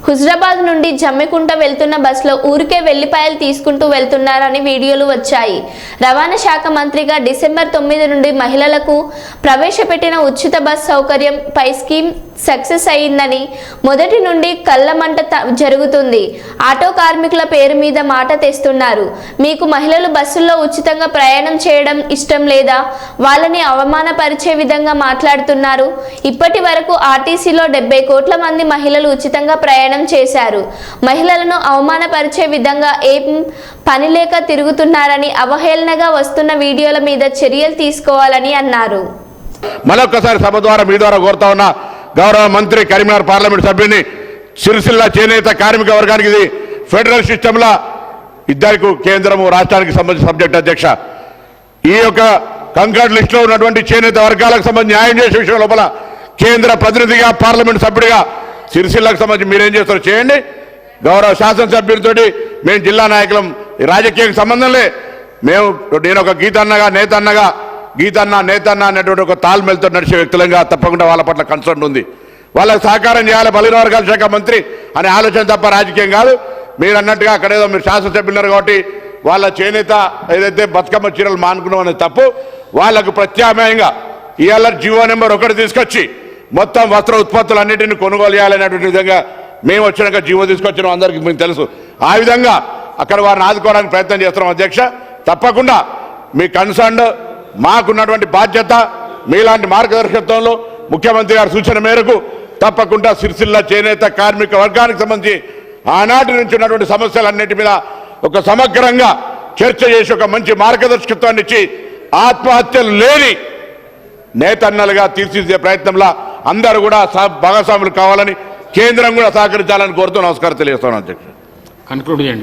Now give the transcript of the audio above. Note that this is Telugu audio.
హుజరాబాద్ నుండి జమ్మికుంట వెళ్తున్న బస్సులో ఊరికే వెల్లిపాయలు తీసుకుంటూ వెళ్తున్నారని వీడియోలు వచ్చాయి. రవాణా శాఖ మంత్రిగా డిసెంబర్ 9 నుండి మహిళలకు ప్రవేశపెట్టిన ఉచిత బస్ సౌకర్యం పై స్కీమ్ సక్సెస్ అయిందని మొదటి నుండి కళ్ళమంట జరుగుతుంది. ఆటో కార్మికుల పేరు మీద మాట తెస్తున్నారు. మీకు మహిళలు బస్సుల్లో ఉచితంగా ప్రయాణం చేయడం ఇష్టం లేదా? వాళ్ళని అవమానపరిచే విధంగా మాట్లాడుతున్నారు. ఇప్పటి వరకు ఆర్టీసీలో 70 కోట్ల మంది మహిళలు ఉచితంగా ప్రయాణం చేశారు. మహిళలను అవమానపరిచే విధంగా ఏం పని లేక తిరుగుతున్నారని అవహేళనగా వస్తున్న వీడియోల మీద చర్యలు తీసుకోవాలని అన్నారు. మరొకసారి సభ ద్వారా మీ ద్వారా కోరుతా ఉన్న గౌరవ మంత్రి కరీంనగర్ పార్లమెంట్ సభ్యుని సిరిసిల్ల చేనేత కార్మిక వర్గానికి ఇది ఫెడరల్ సిస్టంలో ఇద్దరికి కేంద్రము రాష్ట్రానికి సంబంధించిన సబ్జెక్ట్ అధ్యక్ష ఈ యొక్క కంకర్డ్ లిస్టులో ఉన్నటువంటి చేనేత వర్గాలకు సంబంధించి న్యాయం చేసే విషయం లోపల కేంద్ర ప్రతినిధిగా పార్లమెంట్ సభ్యుడిగా సిరిసిల్లకు సంబంధించి మీరేం చేస్తారో చేయండి. గౌరవ శాసనసభ్యులతో మేము జిల్లా నాయకులం రాజకీయానికి సంబంధంలే మేము నేను ఒక గీతన్నగా నేతన్నగా గీతన్న నేతన్న అనేటువంటి ఒక తాల్మెల్తో నడిచే వ్యక్తులంగా తప్పకుండా వాళ్ళ పట్ల కన్సర్న్ ఉంది. వాళ్ళకి సహకారం చేయాలి. బలిన వర్గాల శాఖ మంత్రి అనే ఆలోచన తప్ప రాజకీయం కాదు. మీరు అన్నట్టుగా అక్కడేదో మీరు శాసనసభ్యులున్నారు కాబట్టి వాళ్ళ చేనేత ఏదైతే బతుకమ్మ చీరలు మానుకున్నాం అనేది తప్పు. వాళ్ళకు ప్రత్యామ్నాయంగా ఇవాళ జీవో నెంబర్ 1 తీసుకొచ్చి మొత్తం వస్త్ర ఉత్పత్తులన్నింటినీ కొనుగోలు చేయాలనేటువంటి విధంగా మేము వచ్చినాక జీవో తీసుకొచ్చినాం. అందరికీ మీకు తెలుసు. ఆ విధంగా అక్కడ వారిని ఆదుకోవడానికి ప్రయత్నం చేస్తున్నాం అధ్యక్ష. తప్పకుండా మీ కన్సర్న్ మాకున్నటువంటి బాధ్యత మీలాంటి మార్గదర్శకత్వంలో ముఖ్యమంత్రి గారి సూచన మేరకు తప్పకుండా సిరిసిల్ల చేనేత కార్మిక వర్గానికి సంబంధించి ఆనాటి నుంచి ఉన్నటువంటి సమస్యలన్నిటి మీద ఒక సమగ్రంగా చర్చ చేసి ఒక మంచి మార్గదర్శకత్వాన్ని ఇచ్చి ఆత్మహత్యలు లేని నేతన్నలుగా తీర్చిదిద్దే ప్రయత్నంలో అందరూ కూడా భాగస్వాములు కావాలని కేంద్రం కూడా సహకరించాలని కోరుతూ నమస్కారం తెలియజేస్తున్నాను అధ్యక్ష. కన్క్లూడ్ చేయండి.